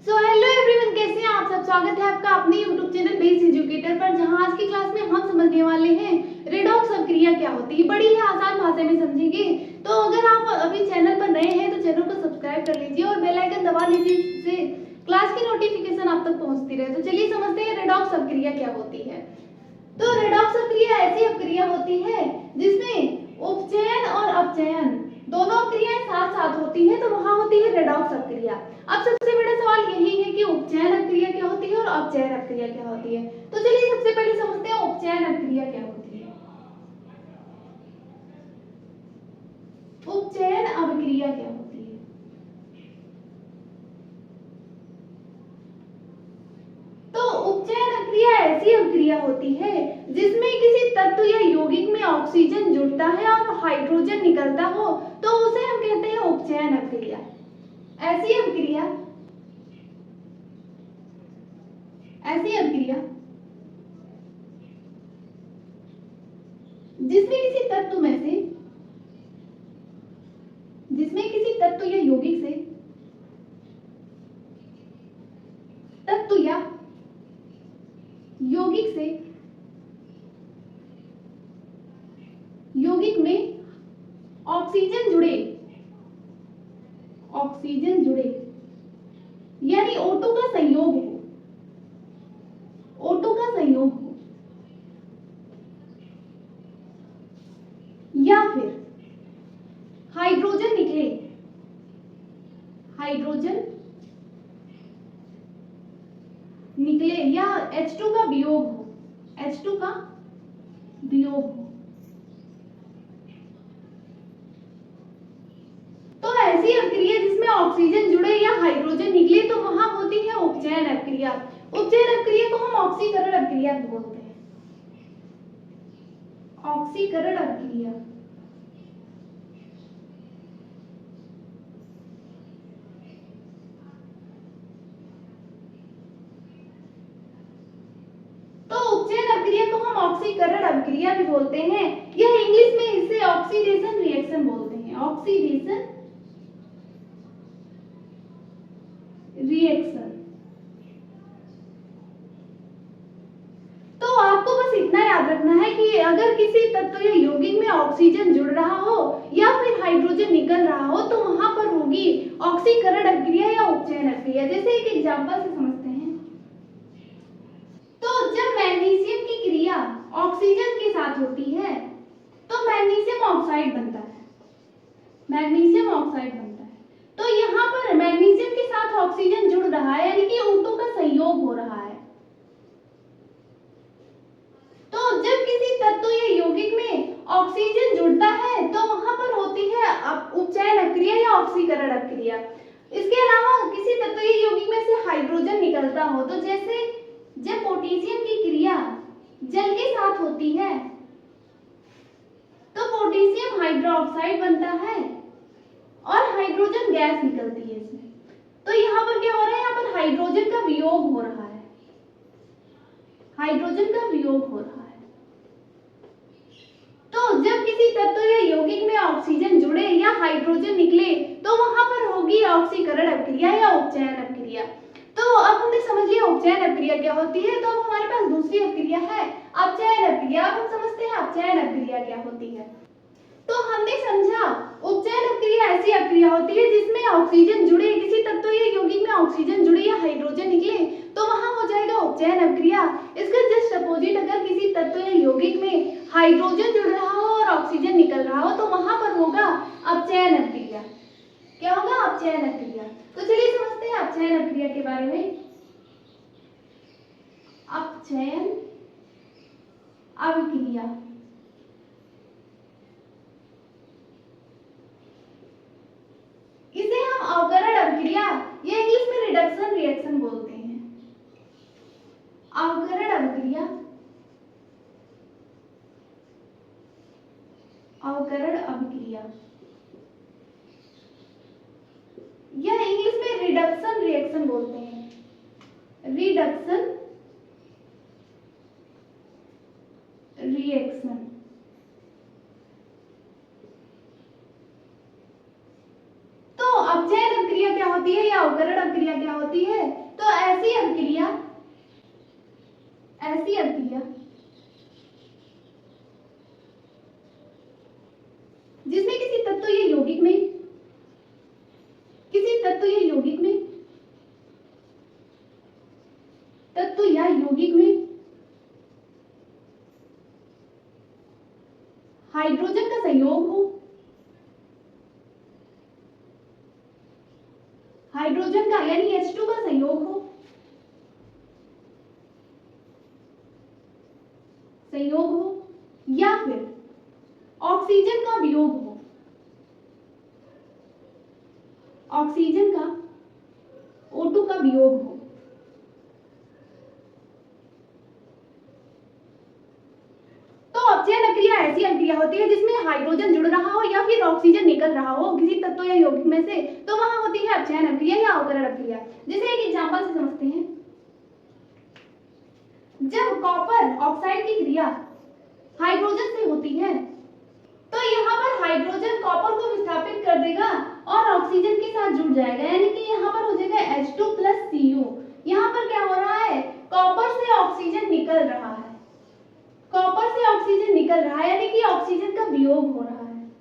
So hello everyone, कैसे हैं आप सब। स्वागत है आपका अपने यूट्यूब चैनल बेस एजुकेटर पर, जहां आज की क्लास में हम समझने वाले हैं रेडॉक्स अभिक्रिया क्या होती है। बड़ी ही आसान भाषा में समझेंगे। तो अगर आप अभी चैनल पर नए हैं तो चैनल को सब्सक्राइब कर लीजिए और बेल आइकन दबा लीजिए, जिससे क्लास की नोटिफिकेशन आप तक पहुंचती रहे। तो चलिए समझते हैं रेडॉक्स अभिक्रिया क्या होती है। तो रेडॉक्स अभिक्रिया ऐसी अभिक्रिया होती है जिसमें उपचयन और अपचयन दोनों क्रियाएं साथ साथ होती हैं, तो वहां होती है रेडॉक्स अभिक्रिया। अब सबसे बड़ा सवाल यही है कि उपचयन अभिक्रिया क्या होती है और अपचयन अभिक्रिया क्या होती है। तो चलिए सबसे पहले समझते हैं उपचयन अभिक्रिया क्या होती है। उपचयन अभिक्रिया क्या होती है। तो उपचयन अभिक्रिया ऐसी अभिक्रिया होती है जिसमें किसी तत्व या यौगिक में ऑक्सीजन जुड़ता है और हाइड्रोजन निकलता हो, तो उसे हम कहते हैं उपचयन अभिक्रिया। ऐसी अभिक्रिया जिसमें किसी तत्व या यौगिक से यौगिक में ऑक्सीजन जुड़े यानी O2 का संयोग हो या फिर हाइड्रोजन निकले या H2 का वियोग हो। तो ऐसी अभिक्रिया जिसमें ऑक्सीजन जुड़े या हाइड्रोजन निकले, तो वहां होती है उपचयन अभिक्रिया। उपचयन अभिक्रिया को हम ऑक्सीकरण अभिक्रिया बोलते हैं। ऑक्सीकरण अभिक्रिया। तो उपचयन अभिक्रिया को हम ऑक्सीकरण अभिक्रिया भी बोलते हैं। यह इंग्लिश में इसे ऑक्सीडेशन रिएक्शन बोलते हैं। Oxidation reaction. तो आपको बस इतना याद रखना है कि अगर किसी तत्व या यौगिक में ऑक्सीजन जुड़ रहा हो या फिर हाइड्रोजन निकल रहा हो, तो वहां पर होगी ऑक्सीकरण अभिक्रिया या उपचयन अभिक्रिया। जैसे एक एग्जांपल से समझते हैं। तो जब मैग्नीशियम की क्रिया ऑक्सीजन के साथ होती है तो मैग्नीशियम ऑक्साइड बनता है। तो यहाँ पर मैग्नीशियम के साथ ऑक्सीजन जुड़ रहा है, यानी कि O2 का संयोग हो रहा है। तो जब किसी तत्व या यौगिक में ऑक्सीजन जुड़ता है तो वहां पर होती है उपचयन अभिक्रिया या ऑक्सीकरण अभिक्रिया। इसके अलावा किसी तत्व या यौगिक में से हाइड्रोजन निकलता हो, तो जैसे जब पोटेशियम की क्रिया जल के साथ होती है तो पोटेशियम हाइड्रोक्साइड बनता है और हाइड्रोजन गैस निकलती है इसमें। तो यहाँ पर क्या हो रहा है, यहाँ पर हाइड्रोजन का वियोग हो रहा है। तो जब किसी तत्व या यौगिक में ऑक्सीजन जुड़े या हाइड्रोजन निकले, तो वहां पर होगी ऑक्सीकरण अभिक्रिया या उपचयन अभिक्रिया। तो अब हमने समझ लिया उपचयन अभिक्रिया क्या होती है। तो अब हमारे पास दूसरी अभिक्रिया है अपचयन अभिक्रिया। अब हम समझते हैं अपचयन अभिक्रिया क्या होती है। तो हमने समझा उपचयन अभिक्रिया ऐसी अभिक्रिया होती है जिसमें ऑक्सीजन जुड़े, किसी तत्व या यौगिक में ऑक्सीजन जुड़े या हाइड्रोजन निकले, तो वहां हो जाएगा उपचयन अभिक्रिया। इसका जस्ट अपोजिट अगर किसी तत्व या यौगिक में हाइड्रोजन जुड़ रहा हो और ऑक्सीजन निकल रहा हो, तो वहां पर होगा अपचयन अभिक्रिया। क्या होगा, अपचयन अभिक्रिया। तो चलिए समझते हैं अपचयन अभिक्रिया के बारे में। अपचयन अभिक्रिया इसे हम अवकरण अभिक्रिया या इंग्लिश में रिडक्शन रिएक्शन बोलते हैं। अवकरण अभिक्रिया या इंग्लिश में रिडक्शन रिएक्शन बोलते हैं। Reduction reaction. तो अपचयन अभिक्रिया क्या होती है या अवकरण अभिक्रिया क्या होती है। ऐसी अभिक्रिया जिसमें किसी तत्व या यौगिक में हाइड्रोजन का संयोग हो, हाइड्रोजन का यानी H2 का संयोग हो, या फिर ऑक्सीजन का वियोग हो, ऑक्सीजन का O2 का वियोग हो, तो अपचयन अभिक्रिया ऐसी अभिक्रिया होती है जिसमें हाइड्रोजन जुड़ रहा हो या फिर ऑक्सीजन निकल रहा हो किसी तत्व या यौगिक में से, तो वहां होती है अपचयन अभिक्रिया या अवकरण अभिक्रिया। जैसे एक एग्जांपल से समझते हैं, जब कॉपर ऑक्साइड की क्रिया हाइड्रोजन से होती है तो यहाँ पर हाइड्रोजन कॉपर को विस्थापित कर देगा और ऑक्सीजन के साथ जुड़ जाएगा, यानी कि यहाँ पर हो जाएगा H2 + CO। यहाँ पर क्या हो रहा है, कॉपर से ऑक्सीजन निकल रहा है, कॉपर से ऑक्सीजन निकल रहा है, यानी कि ऑक्सीजन का वियोग हो रहा है,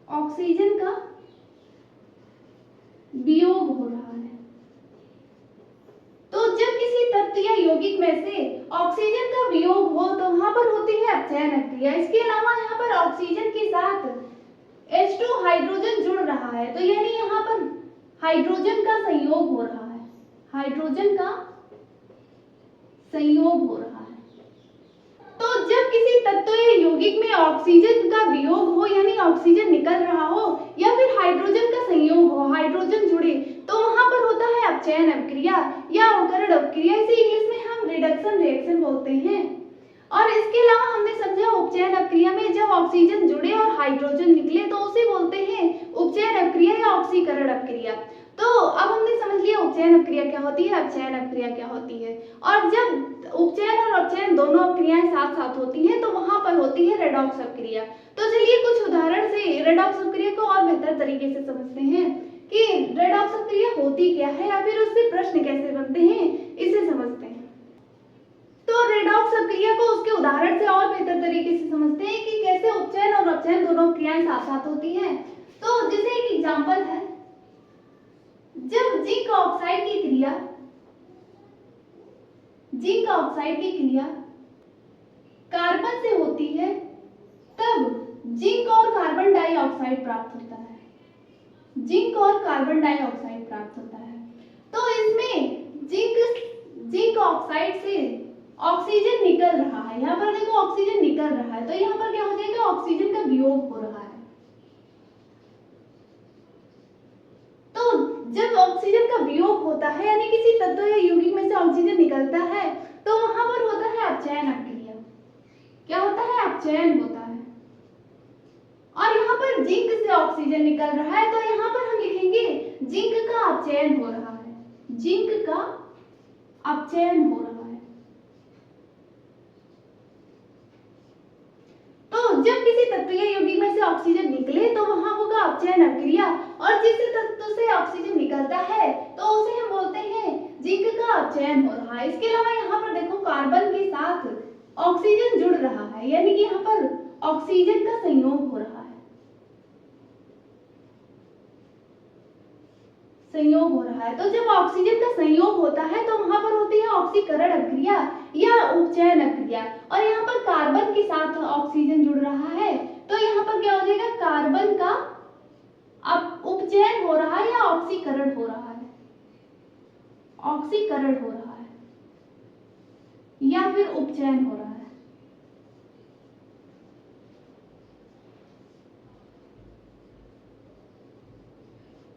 ऑक्सीजन का वियोग हो रहा है। तो जब किसी तत्व या यौगिक में से ऑक्सीजन का वियोग हो तो वहां पर होती है अपचयन अभिक्रिया। इसके अलावा यहाँ पर ऑक्सीजन के साथ H2 हाइड्रोजन जुड़ रहा है, तो यानी यहाँ पर हाइड्रोजन का संयोग हो रहा है, हाइड्रोजन का संयोग हो रहा है। तो जब किसी तत्व या यौगिक में ऑक्सीजन का वियोग हो यानी ऑक्सीजन निकल रहा हो या फिर हाइड्रोजन का संयोग हो, हाइड्रोजन जुड़े, तो वहां पर होता है अपचयन अभिक्रिया या अवकरण अभिक्रिया। इसे इंग्लिश में हम रिडक्शन रिएक्शन बोलते हैं। और इसके अलावा हमने समझा उपचयन अभिक्रिया में जब ऑक्सीजन जुड़े और हाइड्रोजन निकले तो उसे बोलते हैं उपचयन अभिक्रिया या ऑक्सीकरण अभिक्रिया। तो अब हमने समझ लिया उपचयन अभिक्रिया क्या होती है, अपचयन अभिक्रिया क्या होती है, और जब उपचयन और अपचयन दोनों अभिक्रियाएं साथ साथ होती हैं तो वहां पर होती है रेडॉक्स अभिक्रिया। तो चलिए कुछ उदाहरण से रेडॉक्स अभिक्रिया को और बेहतर तरीके से समझते हैं कि रेडॉक्स अभिक्रिया होती क्या है या फिर उससे प्रश्न कैसे बनते हैं, इसे समझते हैं। तो रेडॉक्स अभिक्रिया को उसके उदाहरण से और बेहतर तरीके से समझते हैं कि कैसे उपचयन और अपचयन दोनों क्रियाएं साथ साथ होती हैं। तो जैसे एक एग्जांपल है, जब जिंक ऑक्साइड की क्रिया कार्बन से होती है तब जिंक और कार्बन डाइऑक्साइड प्राप्त होता है, जिंक और कार्बन डाइऑक्साइड प्राप्त होता है। तो इसमें जिंक ऑक्साइड से ऑक्सीजन निकल रहा है, यहाँ पर देखो ऑक्सीजन निकल रहा है, तो यहाँ पर क्या हो जाएगा, ऑक्सीजन का वियोग हो रहा है। तो जब ऑक्सीजन का वियोग होता है यानी किसी तत्व या यौगिक में से ऑक्सीजन निकलता है तो वहां पर होता है अपचयन अभिक्रिया। क्या होता है, अपचयन होता है। और यहाँ पर जिंक से ऑक्सीजन निकल रहा है तो यहाँ पर हम लिखेंगे जिंक का अपचयन हो रहा है, जिंक का अपचयन हो रहा है। तो जब किसी तत्व या यौगिक में से ऑक्सीजन निकले तो वहां होगा अपचयन अभिक्रिया, और जिस तत्व से ऑक्सीजन निकलता है तो उसे हम बोलते हैं जिंक का अपचयन हो रहा है। इसके अलावा यहाँ पर देखो कार्बन के साथ ऑक्सीजन जुड़ रहा है, यानी कि यहाँ पर ऑक्सीजन का संयोग हो रहा है, संयोग हो रहा है। तो जब ऑक्सीजन का संयोग होता है तो वहां पर होती है ऑक्सीकरण अभिक्रिया या उपचयन अभिक्रिया। और यहाँ पर कार्बन के साथ ऑक्सीजन जुड़ रहा है तो यहाँ पर क्या हो जाएगा, कार्बन का अब उपचयन हो रहा है या ऑक्सीकरण हो रहा है, ऑक्सीकरण हो रहा है या फिर उपचयन हो रहा है।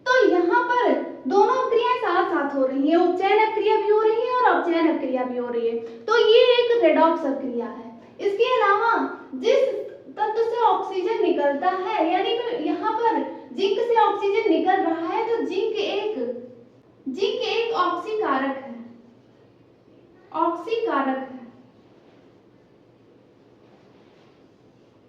तो यहाँ पर दोनों क्रियाएं साथ साथ हो रही है, उपचयन अभिक्रिया भी हो रही है और अपचयन अभिक्रिया भी हो रही है। तो ये एक रेडॉक्स अभिक्रिया है। इसके अलावा जिस तत्व से ऑक्सीजन निकलता है, यानी कि यहाँ पर जिंक से ऑक्सीजन निकल रहा है तो जिंक एक ऑक्सीकारक है, ऑक्सीकारक है।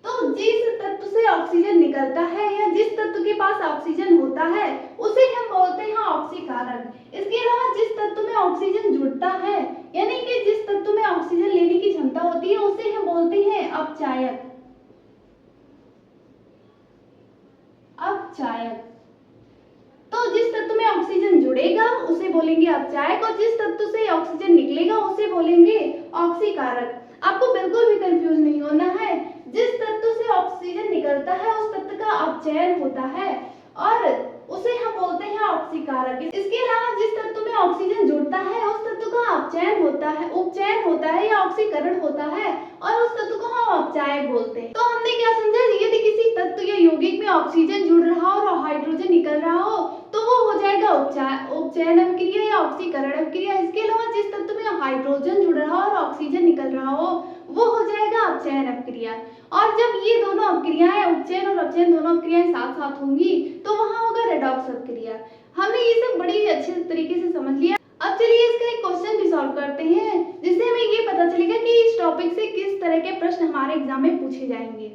तो जिस तत्व से ऑक्सीजन निकलता है या जिस तत्व के पास ऑक्सीजन होता है उसे हम बोलते हैं ऑक्सीकारक। इसके अलावा जिस तत्व में ऑक्सीजन जुड़ता अपचायक। तो जिस तत्व में ऑक्सीजन जुड़ेगा उसे बोलेंगे अपचायक और जिस तत्व से ऑक्सीजन निकलेगा उसे बोलेंगे ऑक्सीकारक। आपको बिल्कुल भी कंफ्यूज नहीं होना है। जिस तत्व से ऑक्सीजन निकलता है उस तत्व का अपचयन होता है और उसे हम बोलते हैं ऑक्सीकारक। इसके अलावा जिस तत्व में ऑक्सीजन जुड़ता है उस तत्व का अपचयन होता है, उपचयन होता है या ऑक्सीकरण होता है और उस तत्व को हम अपचायक बोलते हैं। तो हमने क्या समझा, यदि किसी तत्व या यौगिक में ऑक्सीजन जुड़ रहा हो और हाइड्रोजन निकल रहा हो तो वो हो जाएगा उपचयन अभिक्रिया या ऑक्सीकरण अभिक्रिया। इसके अलावा जिस तत्व में हाइड्रोजन जुड़ रहा हो और ऑक्सीजन निकल रहा हो वो हो जाएगा अपचयन अभिक्रिया। और जब ये दोनों अभिक्रियाएं, उपचयन और अपचयन दोनों अभिक्रियाएं साथ साथ होंगी तो वहां होगा रेडॉक्स अभिक्रिया। हमने ये सब बड़ी अच्छे तरीके से समझ लिया। अब चलिए इसका एक क्वेश्चन भी सॉल्व करते हैं जिससे हमें ये पता चलेगा कि इस टॉपिक से किस तरह के प्रश्न हमारे एग्जाम में पूछे जाएंगे।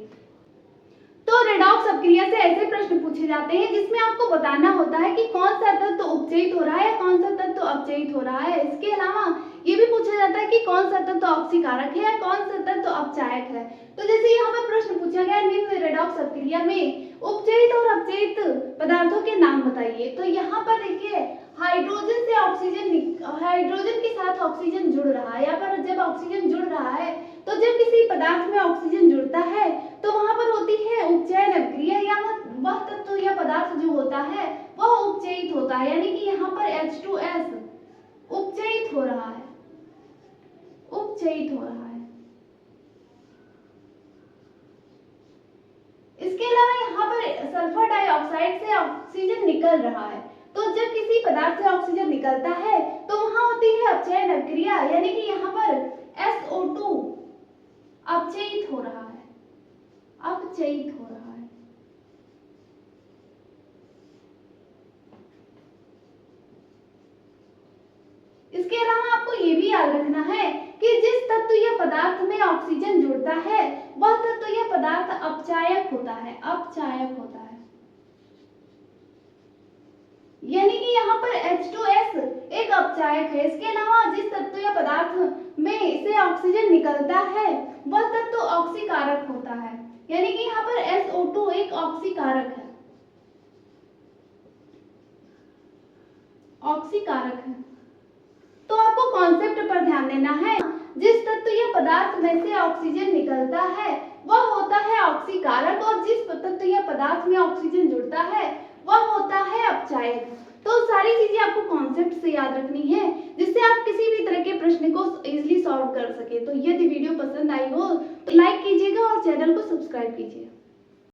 तो रेडॉक्स अभिक्रिया से ऐसे प्रश्न पूछे जाते हैं जिसमें आपको बताना होता है कि कौन सा तत्व उपचयित हो रहा है या कौन सा तत्व अपचयित हो रहा है। इसके अलावा ये भी पूछा जाता है कि कौन सा तत्व ऑक्सीकारक है या कौन सा तत्व अपचायक है। तो जैसे यहाँ पर प्रश्न पूछा गया निम्न रेडॉक्स अभिक्रिया में उपचयित और अपचयित पदार्थों के नाम बताइए। तो यहाँ पर देखिए हाइड्रोजन से हाइड्रोजन के साथ ऑक्सीजन जुड़ रहा है। यहाँ पर जब ऑक्सीजन जुड़ रहा है तो जब किसी पदार्थ में ऑक्सीजन जुड़ता है तो वहां पर होती है उपचयन अभिक्रिया या वह तत्व या पदार्थ जो होता है वह उपचयित होता है, यानी कि यहाँ पर H2S उपचयित हो रहा है, उपचयित हो रहा है। इसके अलावा यहाँ पर सल्फर डाइऑक्साइड से ऑक्सीजन निकल रहा है। तो जब किसी पदार्थ से ऑक्सीजन निकलता है तो वहां होती है अपचयन अभिक्रिया, यानी कि यहाँ पर SO2 अपचयित हो रहा है, अपचयित हो रहा है। इसके अलावा आपको ये भी याद रखना है कि जिस तत्व या पदार्थ में ऑक्सीजन जुड़ता है वह तत्व या पदार्थ अपचायक होता है, अपचायक होता है। यानी कि यहाँ पर H2S एक अपचायक है। इसके अलावा जिस तत्व या पदार्थ में से ऑक्सीजन निकलता है वह तत्व ऑक्सीकारक होता है, यानी कि यहाँ पर SO2 एक ऑक्सीकारक है, ऑक्सीकारक है। तो आपको कॉन्सेप्ट पर ध्यान देना है। जिस तत्व या पदार्थ में से ऑक्सीजन निकलता है वह होता है ऑक्सीकारक और जिस तत्व या पदार्थ में ऑक्सीजन जुड़ता है वह होता है अपचायक। तो सारी चीजें आपको कॉन्सेप्ट से याद रखनी है जिससे आप किसी भी तरह के प्रश्न को इजीली सॉल्व कर सके। तो यदि वीडियो पसंद आई हो तो लाइक कीजिएगा और चैनल को सब्सक्राइब कीजिए।